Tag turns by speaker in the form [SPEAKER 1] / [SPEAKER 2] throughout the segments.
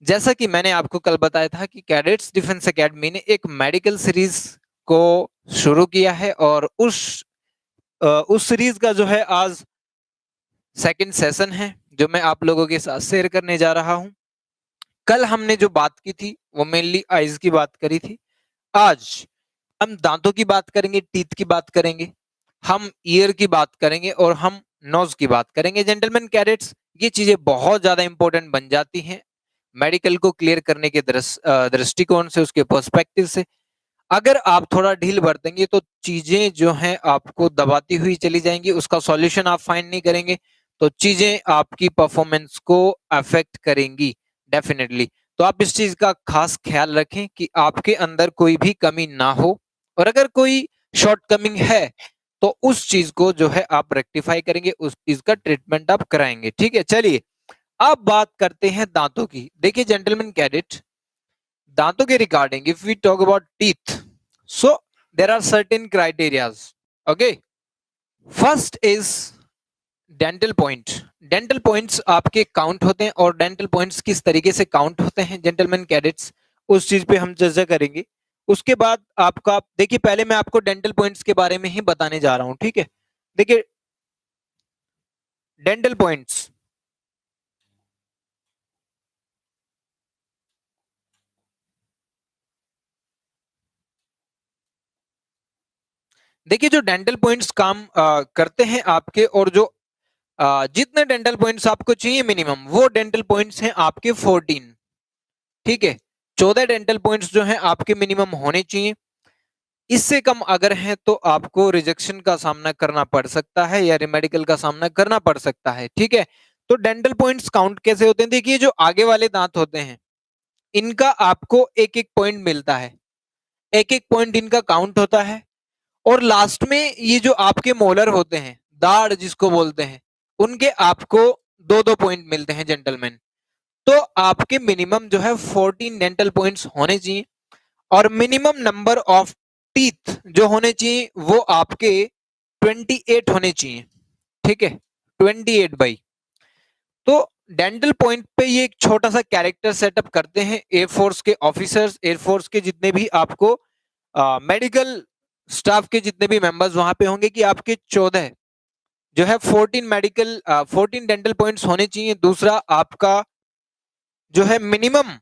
[SPEAKER 1] जैसा कि मैंने आपको कल बताया था कि कैडेट्स डिफेंस एकेडमी ने एक मेडिकल सीरीज को शुरू किया है और उस सीरीज का जो है आज सेकंड सेशन है जो मैं आप लोगों के साथ शेयर करने जा रहा हूं। कल हमने जो बात की थी वो मेनली आईज की बात करी थी। आज हम दांतों की बात करेंगे, टीथ की बात करेंगे, हम ईयर की बात करेंगे और हम नोज की बात करेंगे। जेंटलमैन कैडेट्स, ये चीजें बहुत ज्यादा इंपॉर्टेंट बन जाती हैं मेडिकल को क्लियर करने के दृष्टिकोण से, उसके पर्सपेक्टिव से। अगर आप थोड़ा ढील बरतेंगे तो चीजें जो हैं आपको दबाती हुई चली जाएंगी, उसका सॉल्यूशन आप फाइंड नहीं करेंगे, तो चीजें आपकी परफॉर्मेंस को अफेक्ट करेंगी डेफिनेटली। तो आप इस चीज का खास ख्याल रखें कि आपके अंदर कोई भी कमी ना हो, और अगर कोई शॉर्टकमिंग है तो उस चीज को जो है आप रेक्टिफाई करेंगे, उस चीज का ट्रीटमेंट आप कराएंगे। ठीक है, चलिए अब बात करते हैं दांतों की। देखिए जेंटलमैन कैडेट, दांतों के regarding if we talk about teeth, so there are certain criterias. Okay, first is dental point. Dental points आपके काउंट होते हैं, और डेंटल पॉइंट्स किस तरीके से काउंट होते हैं जेंटलमैन कैडेट्स, उस चीज पे हम चर्चा करेंगे। उसके बाद आपका, देखिए पहले मैं आपको डेंटल पॉइंट्स के बारे में ही बताने जा रहा हूं। ठीक है, देखिए डेंटल पॉइंट्स, देखिए जो डेंटल पॉइंट्स काम करते हैं आपके, और जो जितने डेंटल पॉइंट्स आपको चाहिए मिनिमम, वो डेंटल पॉइंट्स हैं आपके 14। ठीक है, 14 डेंटल पॉइंट्स जो हैं आपके मिनिमम होने चाहिए। इससे कम अगर हैं तो आपको रिजेक्शन का सामना करना पड़ सकता है या रिमेडिकल का सामना करना पड़ सकता है। ठीक है, तो डेंटल पॉइंट्स काउंट कैसे होते हैं? देखिए जो आगे वाले दांत होते हैं इनका आपको एक एक पॉइंट मिलता है, एक एक पॉइंट इनका काउंट होता है। और लास्ट में ये जो आपके मोलर होते हैं, दाढ़ जिसको बोलते हैं, उनके आपको दो दो पॉइंट मिलते हैं जेंटलमैन। तो आपके मिनिमम जो है 14 डेंटल पॉइंट्स होने चाहिए, और मिनिमम नंबर ऑफ टीथ जो होने चाहिए वो आपके 28 होने चाहिए। ठीक है, 28 बाई। तो डेंटल पॉइंट पे ये एक छोटा सा कैरेक्टर सेटअप करते हैं एयरफोर्स के ऑफिसर्स, एयरफोर्स के जितने भी आपको मेडिकल स्टाफ के जितने भी मेंबर्स वहां पे होंगे, कि आपके 14 जो है 14 डेंटल पॉइंट्स होने चाहिए। दूसरा आपका जो है मिनिमम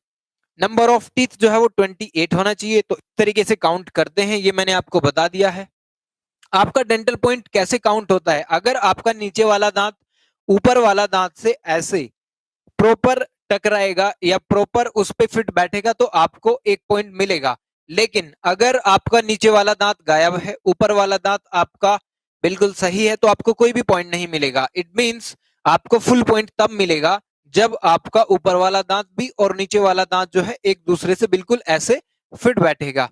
[SPEAKER 1] नंबर ऑफ टीथ जो है वो 28 होना चाहिए। तो इस तरीके से काउंट करते हैं, ये मैंने आपको बता दिया है। आपका डेंटल पॉइंट कैसे काउंट होता है? अगर आपका नीचे वाला दांत ऊपर वाला दांत से ऐसे प्रॉपर टकराएगा या प्रॉपर उस पे फिट बैठेगा तो आपको एक पॉइंट मिलेगा। लेकिन अगर आपका नीचे वाला दांत गायब है, ऊपर वाला दांत आपका बिल्कुल सही है, तो आपको कोई भी पॉइंट नहीं मिलेगा। इट मींस आपको फुल पॉइंट तब मिलेगा जब आपका ऊपर वाला दांत भी और नीचे वाला दांत जो है एक दूसरे से बिल्कुल ऐसे फिट बैठेगा।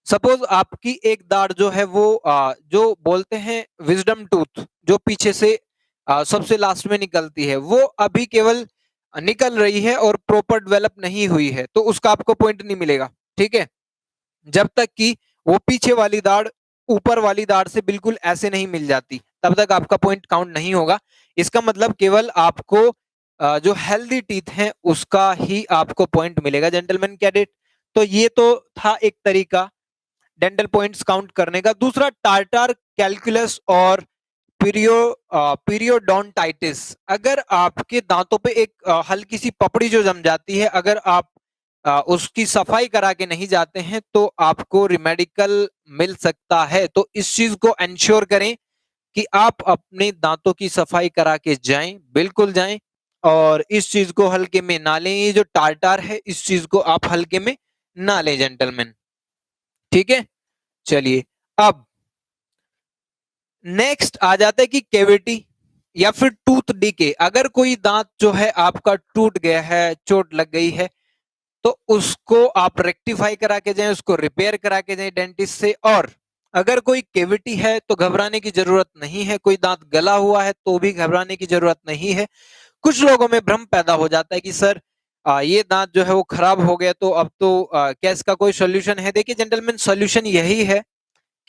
[SPEAKER 1] सपोज आपकी एक दाढ़ जो है वो जो बोलते हैं विजडम टूथ, जो पीछे से सबसे लास्ट में निकलती है, वो अभी केवल निकल रही है और प्रॉपर डेवलप नहीं हुई है, तो उसका आपको पॉइंट नहीं मिलेगा। ठीक है, जब तक कि वो पीछे वाली दाढ़ ऊपर वाली दाढ़ से बिल्कुल ऐसे नहीं मिल जाती, तब तक आपका पॉइंट काउंट नहीं होगा। इसका मतलब केवल आपको जो हेल्दी टीथ हैं उसका ही आपको पॉइंट मिलेगा जेंटलमैन कैडेट। तो ये तो था एक तरीका डेंटल पॉइंट्स काउंट करने का। दूसरा टार्टार कैलकुलस और पीरियोडोंटाइटिस। अगर आपके दांतों पे एक हल्की सी पपड़ी जो जम जाती है, अगर आप उसकी सफाई करा के नहीं जाते हैं तो आपको रिमेडिकल मिल सकता है। तो इस चीज को इंश्योर करें कि आप अपने दांतों की सफाई करा के जाएं, बिल्कुल जाएं, और इस चीज को हल्के में ना लें। ये जो टार्टार है इस चीज को आप हल्के में ना लें जेंटलमैन। ठीक है, चलिए अब नेक्स्ट आ जाता है कि कैविटी या फिर टूथ डीके। अगर कोई दांत जो है आपका टूट गया है, चोट लग गई है, तो उसको आप रेक्टिफाई करा के जाएं, उसको रिपेयर करा के जाएं डेंटिस्ट से। और अगर कोई कैविटी है तो घबराने की जरूरत नहीं है, कोई दांत गला हुआ है तो भी घबराने की जरूरत नहीं है। कुछ लोगों में भ्रम पैदा हो जाता है कि सर ये दांत जो है वो खराब हो गया, तो अब तो क्या इसका कोई सोल्यूशन है? देखिए जेंटलमैन, सोल्यूशन यही है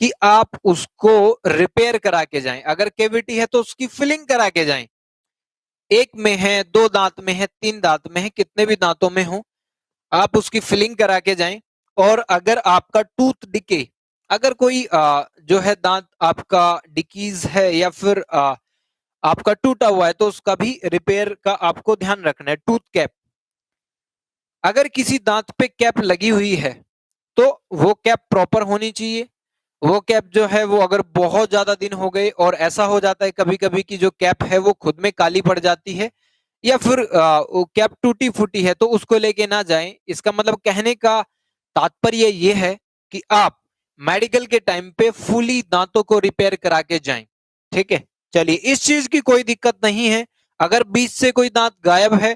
[SPEAKER 1] कि आप उसको रिपेयर करा के जाएं। अगर कैविटी है तो उसकी फिलिंग करा के जाएं। एक में है, दो दांत में है, तीन दांत में है, कितने भी दांतों में हो, आप उसकी फिलिंग करा के जाएं। और अगर आपका टूथ डिके, अगर कोई जो है दांत आपका डिकीज है या फिर आपका टूटा हुआ है, तो उसका भी रिपेयर का आपको ध्यान रखना है। टूथ कैप, अगर किसी दांत पे कैप लगी हुई है तो वो कैप प्रॉपर होनी चाहिए। वो कैप जो है वो अगर बहुत ज्यादा दिन हो गए, और ऐसा हो जाता है कभी कभी कि जो कैप है वो खुद में काली पड़ जाती है, या फिर वो कैप टूटी फूटी है, तो उसको लेके ना जाएं। इसका मतलब कहने का तात्पर्य ये है कि आप मेडिकल के टाइम पे फुली दांतों को रिपेयर करा के जाएं। ठीक है, चलिए, इस चीज की कोई दिक्कत नहीं है। अगर बीच से कोई दांत गायब है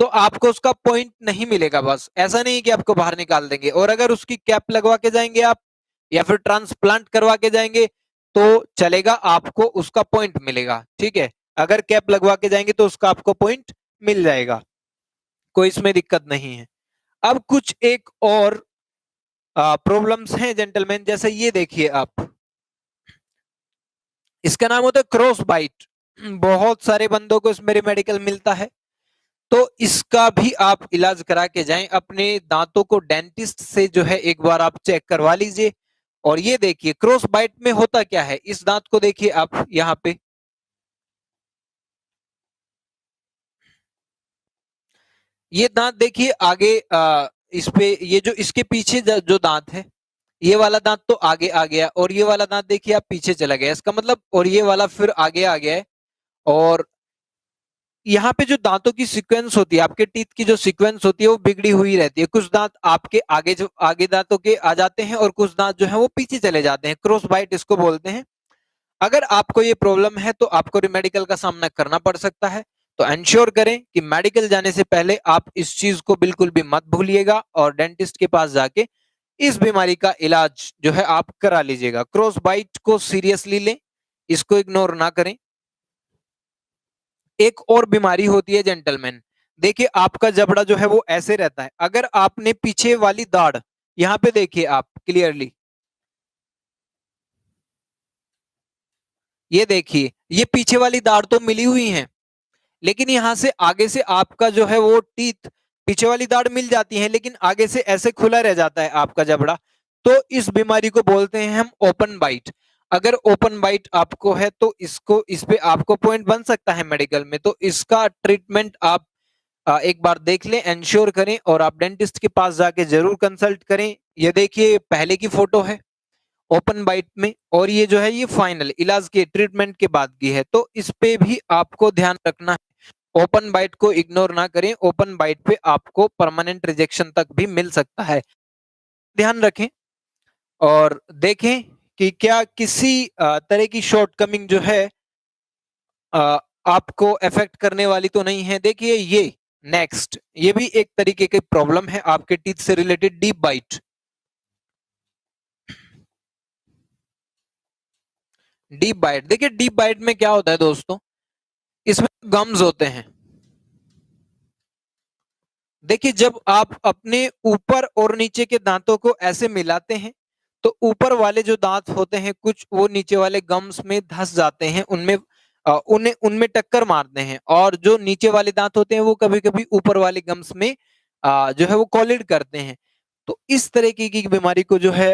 [SPEAKER 1] तो आपको उसका पॉइंट नहीं मिलेगा, बस ऐसा नहीं कि आपको बाहर निकाल देंगे। और अगर उसकी कैप लगवा के जाएंगे आप, या फिर ट्रांसप्लांट करवा के जाएंगे, तो चलेगा, आपको उसका पॉइंट मिलेगा। ठीक है, अगर कैप लगवा के जाएंगे तो उसका आपको पॉइंट मिल जाएगा, कोई इसमें दिक्कत नहीं है। अब कुछ एक और प्रॉब्लम्स हैं जेंटलमैन, जैसे ये देखिए आप, इसका नाम होता है क्रॉस बाइट। बहुत सारे बंदों को इसमें मेडिकल मिलता है, तो इसका भी आप इलाज करा के जाएं। अपने दांतों को डेंटिस्ट से जो है एक बार आप चेक करवा लीजिए। और ये देखिए क्रॉस बाइट में होता क्या है, इस दांत को देखिए आप यहाँ पे, ये दांत देखिए आगे, इस पे ये जो इसके पीछे जो दांत है, ये वाला दांत तो आगे आ गया, और ये वाला दांत देखिए आप पीछे चला गया, इसका मतलब, और ये वाला फिर आगे आ गया है। और यहाँ पे जो दांतों की सीक्वेंस होती है, आपके टीथ की जो सीक्वेंस होती है वो बिगड़ी हुई रहती है। कुछ दांत आपके आगे, जो आगे दांतों के आ जाते हैं, और कुछ दांत जो है वो पीछे चले जाते हैं, क्रॉस बाइट इसको बोलते हैं। अगर आपको ये प्रॉब्लम है तो आपको मेडिकल का सामना करना पड़ सकता है। तो इंश्योर करें कि मेडिकल जाने से पहले आप इस चीज को बिल्कुल भी मत भूलिएगा, और डेंटिस्ट के पास जाके इस बीमारी का इलाज जो है आप करा लीजिएगा। क्रॉस बाइट को सीरियसली लें, इसको इग्नोर ना करें। एक और बीमारी होती है जेंटलमैन, देखिए आपका जबड़ा जो है वो ऐसे रहता है। अगर आपने पीछे वाली दाढ़, यहाँ पे देखिए आप क्लियरली, ये देखिए, ये पीछे वाली दाढ़ तो मिली हुई है, लेकिन यहां से आगे से आपका जो है वो टीथ, पीछे वाली दाढ़ मिल जाती है लेकिन आगे से ऐसे खुला रह जाता है आपका जबड़ा। तो इस बीमारी को बोलते हैं हम ओपन बाइट। अगर ओपन बाइट आपको है तो इसको, इस पे आपको पॉइंट बन सकता है मेडिकल में। तो इसका ट्रीटमेंट आप एक बार देख लें, इंश्योर करें, और आप डेंटिस्ट के पास जाके जरूर कंसल्ट करें। ये देखिए पहले की फोटो है ओपन बाइट में, और ये जो है ये फाइनल इलाज के ट्रीटमेंट के बाद की है। तो इस पे भी आपको ध्यान रखना है, ओपन बाइट को इग्नोर ना करें। ओपन बाइट पे आपको परमानेंट रिजेक्शन तक भी मिल सकता है। ध्यान रखें और देखें कि क्या किसी तरह की शॉर्टकमिंग जो है अ, आपको अफेक्ट करने वाली तो नहीं है। देखिए ये नेक्स्ट, ये भी एक तरीके की प्रॉब्लम है आपके टीथ से related, deep bite. Deep bite, देखिए डीप बाइट में क्या होता है दोस्तों, इसमें गम्स होते हैं। देखिए जब आप अपने ऊपर और नीचे के दांतों को ऐसे मिलाते हैं, तो ऊपर वाले जो दांत होते हैं कुछ, वो नीचे वाले गम्स में धंस जाते हैं, उनमें उन्हें उनमें टक्कर मारते हैं। और जो नीचे वाले दांत होते हैं वो कभी कभी ऊपर वाले गम्स में जो है वो कोलिड करते हैं। तो इस तरीके की बीमारी को जो है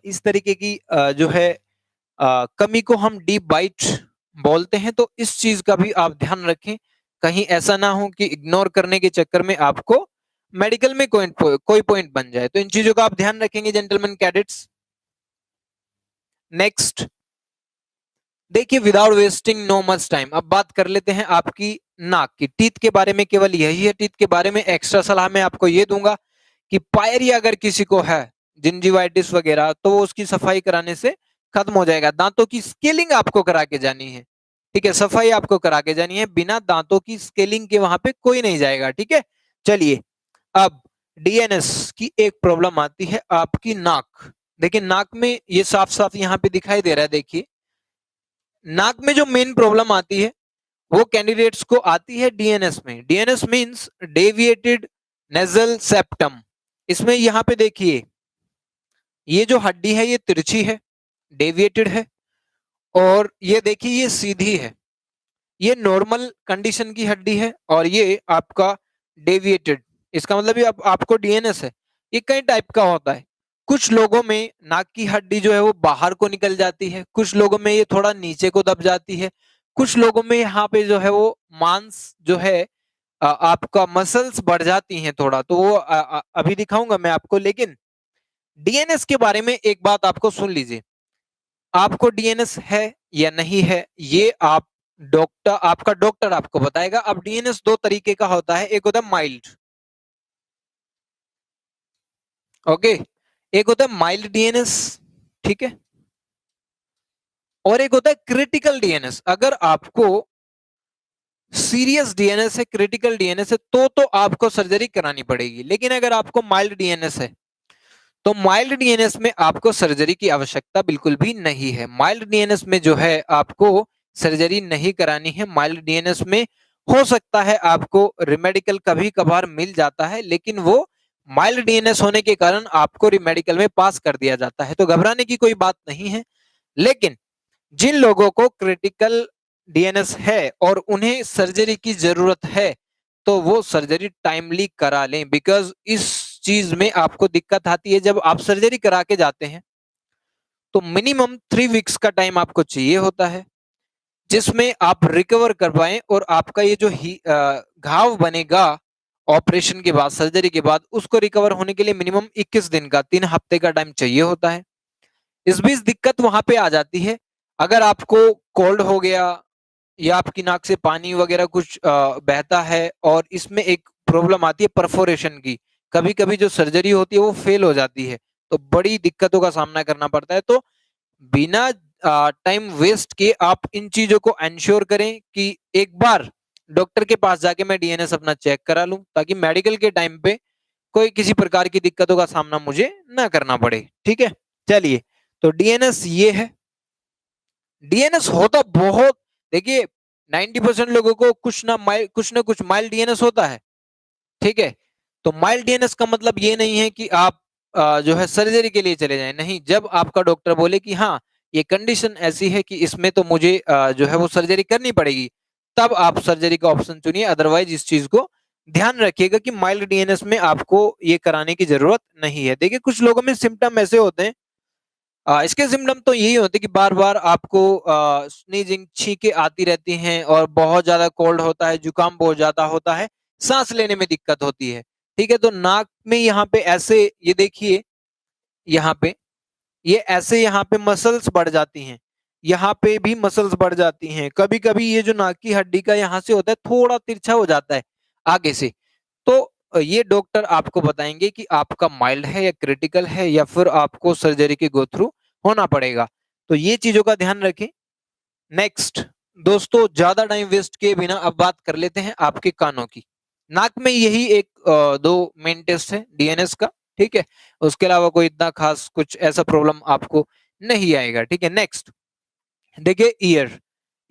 [SPEAKER 1] इस तरीके की जो है कमी को हम डीप बाइट बोलते हैं। तो इस चीज का भी आप ध्यान रखें, कहीं ऐसा ना हो कि इग्नोर करने के चक्कर में आपको मेडिकल में कोई पॉइंट बन जाए। तो इन चीजों का आप ध्यान रखेंगे जेंटलमैन कैडेट्स। नेक्स्ट देखिए, without wasting no much time, अब बात कर लेते हैं आपकी नाक की। टीथ के बारे में केवल यही है, टीथ के बारे में एक्स्ट्रा सलाह मैं आपको ये दूंगा कि पायरिया अगर किसी को है, जिंजिवाइटिस वगैरह, तो वो उसकी सफाई कराने से खत्म हो जाएगा। दांतों की स्केलिंग आपको करा के जानी है, ठीक है, सफाई आपको करा के जानी है। बिना दांतों की स्केलिंग के वहां पे कोई नहीं जाएगा, ठीक है। चलिए, अब डीएनएस की एक प्रॉब्लम आती है आपकी नाक। देखिए नाक में ये साफ साफ यहाँ पे दिखाई दे रहा है, देखिए नाक में जो मेन प्रॉब्लम आती है वो कैंडिडेट्स को आती है डीएनएस में। DNS means deviated nasal septum. इसमें यहाँ पे देखिए, ये जो हड्डी है ये तिरछी है, डेविएटेड है, और ये देखिए ये सीधी है। ये नॉर्मल कंडीशन की हड्डी है और ये आपका डेविएटेड। इसका मतलब ये आपको डीएनएस है। ये कई टाइप का होता है। कुछ लोगों में नाक की हड्डी जो है वो बाहर को निकल जाती है, कुछ लोगों में ये थोड़ा नीचे को दब जाती है, कुछ लोगों में यहाँ पे जो है वो मांस जो है आपका मसल्स बढ़ जाती हैं थोड़ा, तो वो अभी दिखाऊंगा मैं आपको। लेकिन डीएनएस के बारे में एक बात आपको सुन लीजिए, आपको डीएनएस है या नहीं है ये आप आपका डॉक्टर आपको बताएगा। अब डीएनएस दो तरीके का होता है, एक होता है माइल्ड, ओके, एक होता है माइल्ड डीएनएस, ठीक है, और एक होता है क्रिटिकल डीएनएस। अगर आपको सीरियस डीएनएस है, क्रिटिकल डीएनएस है, तो आपको सर्जरी करानी पड़ेगी। लेकिन अगर आपको माइल्ड डीएनएस है तो माइल्ड डीएनएस में आपको सर्जरी की आवश्यकता बिल्कुल भी नहीं है। माइल्ड डीएनएस में जो है आपको सर्जरी नहीं करानी है। माइल्ड डीएनएस में हो सकता है आपको रिमेडिकल कभी कभार मिल जाता है, लेकिन वो माइल्ड डीएनएस होने के कारण आपको रिमेडिकल में पास कर दिया जाता है, तो घबराने की कोई बात नहीं है। लेकिन जिन लोगों को क्रिटिकल डीएनएस है और उन्हें सर्जरी की जरूरत है तो वो सर्जरी टाइमली करा लें, बिकॉज इस चीज में आपको दिक्कत आती है जब आप सर्जरी करा के जाते हैं तो मिनिमम 3 वीक्स का टाइम आपको चाहिए होता है, जिसमें आप रिकवर कर पाए और आपका ये जो घाव बनेगा ऑपरेशन के बाद, सर्जरी के बाद, उसको रिकवर होने के लिए मिनिमम 21 दिन का, 3 हफ्ते का टाइम चाहिए होता है। इस बीच दिक्कत वहां पे आ जाती है, अगर आपको कोल्ड हो गया या आपकी नाक से पानी वगैरह कुछ बहता है और इसमें एक प्रॉब्लम आती है परफोरेशन की, कभी कभी जो सर्जरी होती है वो फेल हो जाती है, तो बड़ी दिक्कतों का सामना करना पड़ता है। तो बिना टाइम वेस्ट किए आप इन चीजों को एंश्योर करें कि एक बार डॉक्टर के पास जाके मैं डीएनएस अपना चेक करा लूं, ताकि मेडिकल के टाइम पे कोई किसी प्रकार की दिक्कतों का सामना मुझे ना करना पड़े, ठीक है। चलिए, तो डीएनएस ये है। डीएनएस होता बहुत, देखिए 90% लोगों को कुछ ना कुछ माइल्ड डीएनएस होता है, ठीक है। तो माइल्ड डीएनएस का मतलब ये नहीं है कि आप जो है सर्जरी के लिए चले जाएं, नहीं। जब आपका डॉक्टर बोले कि हाँ ये कंडीशन ऐसी है कि इसमें तो मुझे जो है वो सर्जरी करनी पड़ेगी, तब आप सर्जरी का ऑप्शन चुनिए। अदरवाइज इस चीज को ध्यान रखिएगा कि माइल्ड डीएनएस में आपको ये कराने की जरूरत नहीं है। देखिए कुछ लोगों में सिम्टम ऐसे होते हैं, इसके सिम्टम तो यही होते हैं कि बार बार आपको स्नीजिंग, छींकें आती रहती हैं और बहुत ज्यादा कोल्ड होता है, जुकाम बहुत ज्यादा होता है, सांस लेने में दिक्कत होती है, ठीक है। तो नाक में यहाँ पे ऐसे, ये देखिए यहाँ पे, ये ऐसे यहाँ पे मसल्स बढ़ जाती हैं, यहाँ पे भी मसल्स बढ़ जाती हैं, कभी कभी ये जो नाक की हड्डी का यहाँ से होता है थोड़ा तिरछा हो जाता है आगे से। तो ये डॉक्टर आपको बताएंगे कि आपका माइल्ड है या क्रिटिकल है या फिर आपको सर्जरी के गो थ्रू होना पड़ेगा, तो ये चीजों का ध्यान रखें। नेक्स्ट दोस्तों, ज्यादा टाइम वेस्ट किए बिना अब बात कर लेते हैं आपके कानों की। नाक में यही एक दो मेन टेस्ट है डीएनएस का, ठीक है। उसके अलावा कोई इतना खास कुछ ऐसा प्रॉब्लम आपको नहीं आएगा, ठीक है। नेक्स्ट देखिए ईयर।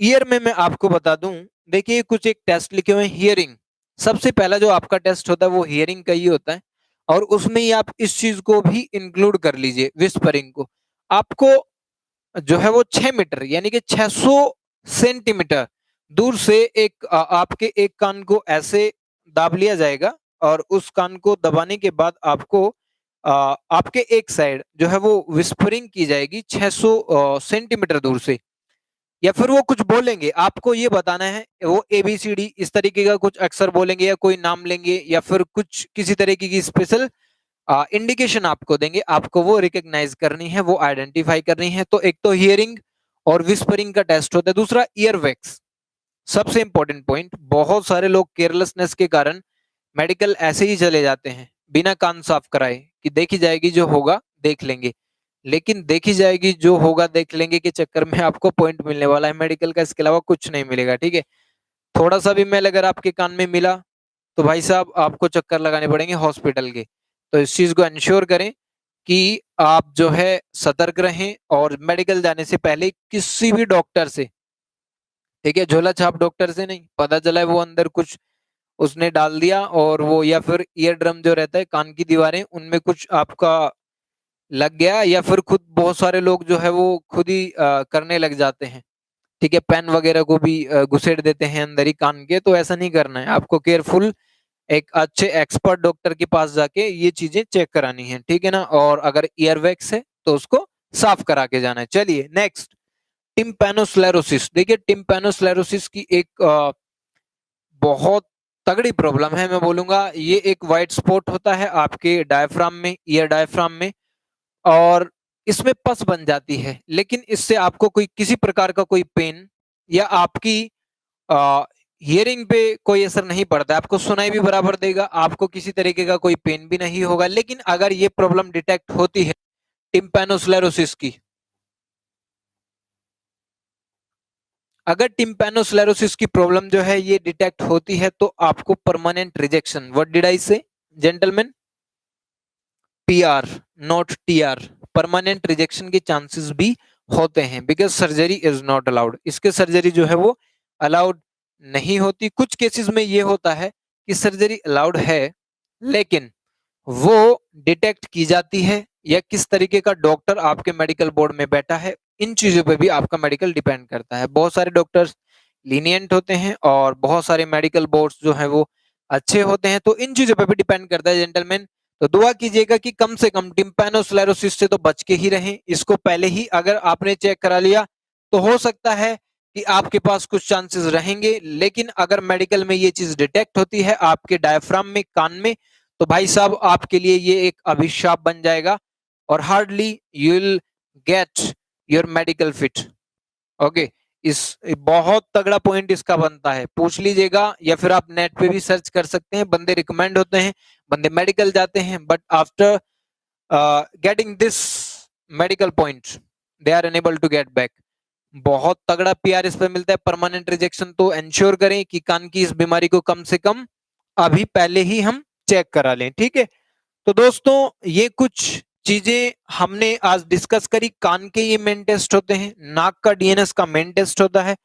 [SPEAKER 1] ईयर में मैं आपको बता दूं, देखिए कुछ एक टेस्ट लिखे हुए हैं हियरिंग। सबसे पहला जो आपका टेस्ट होता है वो हियरिंग का ही होता है, और उसमें ही आप इस चीज को भी इंक्लूड कर लीजिए, विस्परिंग को। आपको जो है वो 6 मीटर यानी कि 600 सेंटीमीटर दूर से एक आपके एक कान को ऐसे दाब लिया जाएगा, और उस कान को दबाने के बाद आपको आपके एक साइड जो है वो विस्परिंग की जाएगी 600 सेंटीमीटर दूर से, या फिर वो कुछ बोलेंगे, आपको ये बताना है, वो ABCD इस तरीके का कुछ अक्षर बोलेंगे या कोई नाम लेंगे या फिर कुछ किसी तरीके की स्पेशल इंडिकेशन आपको देंगे, आपको वो रिकॉग्नाइज करनी है, वो आइडेंटिफाई करनी है। तो एक तो हियरिंग और विस्परिंग का टेस्ट होता है। दूसरा ईयर वैक्स, सबसे इंपॉर्टेंट पॉइंट। बहुत सारे लोग केयरलेसनेस के कारण मेडिकल ऐसे ही चले जाते हैं बिना कान साफ कराए कि देखी जाएगी जो होगा देख लेंगे, लेकिन देखी जाएगी जो होगा देख लेंगे के चक्कर में आपको पॉइंट मिलने वाला है मेडिकल का, इसके अलावा कुछ नहीं मिलेगा, ठीक है। थोड़ा सा भी मेल अगर आपके कान में मिला तो भाई साहब आपको चक्कर लगाने पड़ेंगे हॉस्पिटल के। तो इस चीज को इंश्योर करें कि आप जो है सतर्क रहें, और मेडिकल जाने से पहले किसी भी डॉक्टर से, ठीक है, झोला छाप डॉक्टर से नहीं, पता चला है वो अंदर कुछ उसने डाल दिया और वो, या फिर ईयर ड्रम जो रहता है कान की दीवारें उनमें कुछ आपका लग गया, या फिर खुद बहुत सारे लोग जो है वो खुद ही करने लग जाते हैं, ठीक है, पेन वगैरह को भी घुसेड़ देते हैं अंदर ही कान के। तो ऐसा नहीं करना है, आपको केयरफुल एक अच्छे एक्सपर्ट डॉक्टर के पास जाके ये चीजें चेक करानी है, ठीक है ना। और अगर ईयरवैक्स है तो उसको साफ करा के जाना है। चलिए नेक्स्ट, टिम्पैनोस्क्लेरोसिस। देखिए टिम्पैनोस्क्लेरोसिस की एक बहुत तगड़ी प्रॉब्लम है, मैं बोलूंगा ये एक वाइट स्पॉट होता है आपके डायफ्राम में, ईयर डायफ्राम में, और इसमें पस बन जाती है, लेकिन इससे आपको कोई किसी प्रकार का कोई पेन या आपकी हियरिंग पे कोई असर नहीं पड़ता, आपको सुनाई भी बराबर देगा, आपको किसी तरीके का कोई पेन भी नहीं होगा। लेकिन अगर ये प्रॉब्लम डिटेक्ट होती है टिम्पैनोस्क्लेरोसिस की, अगर टिम्पैनोस्क्लेरोसिस की प्रॉब्लम जो है ये डिटेक्ट होती है तो आपको permanent rejection, what did I say gentleman, PR not TR, permanent rejection के चांसेस भी होते हैं, because surgery is not allowed, इसके सर्जरी जो है वो अलाउड नहीं होती। कुछ केसेस में ये होता है कि सर्जरी अलाउड है लेकिन वो डिटेक्ट की जाती है, या किस तरीके का डॉक्टर आपके मेडिकल बोर्ड में बैठा है, इन चीजों पे भी आपका मेडिकल डिपेंड करता है। बहुत सारे डॉक्टर्स लीनियंट होते हैं और बहुत सारे मेडिकल बोर्ड्स जो है वो अच्छे होते हैं, तो इन चीजों पे भी डिपेंड करता है जेंटलमैन। तो दुआ कीजिएगा कि कम से कम टिम्पैनोस्क्लेरोसिस से तो बच के ही रहें, इसको पहले ही अगर आपने चेक करा लिया तो हो सकता है कि आपके पास कुछ चांसेस रहेंगे, लेकिन अगर मेडिकल में ये चीज डिटेक्ट होती है आपके डायफ्राम में, कान में, तो भाई साहब आपके लिए ये एक अभिशाप बन जाएगा और hardly you will get your medical fit. Okay, इस बहुत तगड़ा पॉइंट इसका बनता है, पूछ लीजिएगा या फिर आप नेट पे भी सर्च कर सकते हैं। बंदे रिकमेंड होते हैं, बंदे मेडिकल जाते हैं, but after getting this medical point they are unable to get back. बहुत तगड़ा पीआर इस पे मिलता है, परमानेंट रिजेक्शन। तो इंश्योर करें कि कान की इस बीमारी को कम से कम अभी पहले ही हम चेक करा लें, ठीक है। तो दोस्तों ये कुछ चीजें हमने आज डिस्कस करी। कान के ये मेन टेस्ट होते हैं, नाक का डीएनएस का मेन टेस्ट होता है,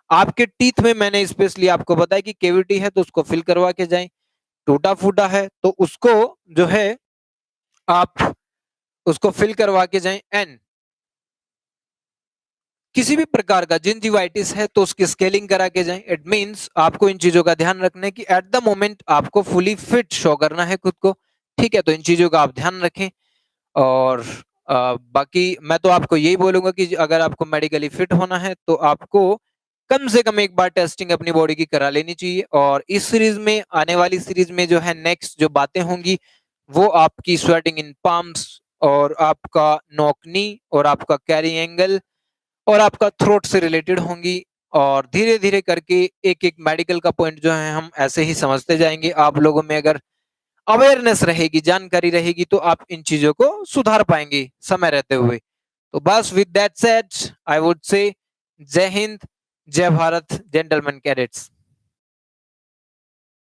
[SPEAKER 1] आपके टीथ में मैंने स्पेशली आपको बताया कि केविटी है तो उसको फिल करवा के जाएं, टूटा फूटा है तो उसको जो है आप उसको फिल करवा के जाएं, एंड किसी भी प्रकार का जिंजिवाइटिस है तो उसकी स्केलिंग करा के जाएं। इट मींस आपको इन चीजों का ध्यान रखना है कि एट द मोमेंट आपको फुली फिट शो करना है खुद को, ठीक है। तो इन चीजों का आप ध्यान रखें। और बाकी मैं तो आपको यही बोलूंगा कि अगर आपको मेडिकली फिट होना है तो आपको कम से कम एक बार टेस्टिंग अपनी बॉडी की करा लेनी चाहिए। और इस सीरीज में, आने वाली सीरीज में जो है नेक्स्ट जो बातें होंगी वो आपकी स्वेटिंग इन पाम्स, और आपका नॉक नी, और आपका कैरी एंगल, और आपका थ्रोट से रिलेटेड होंगी। और धीरे धीरे करके एक एक मेडिकल का पॉइंट जो है हम ऐसे ही समझते जाएंगे। आप लोगों में अगर अवेयरनेस रहेगी, जानकारी रहेगी, तो आप इन चीजों को सुधार पाएंगे समय रहते हुए। तो बस with that said I would say जय हिंद, जय भारत, जेंटलमैन कैडेट्स।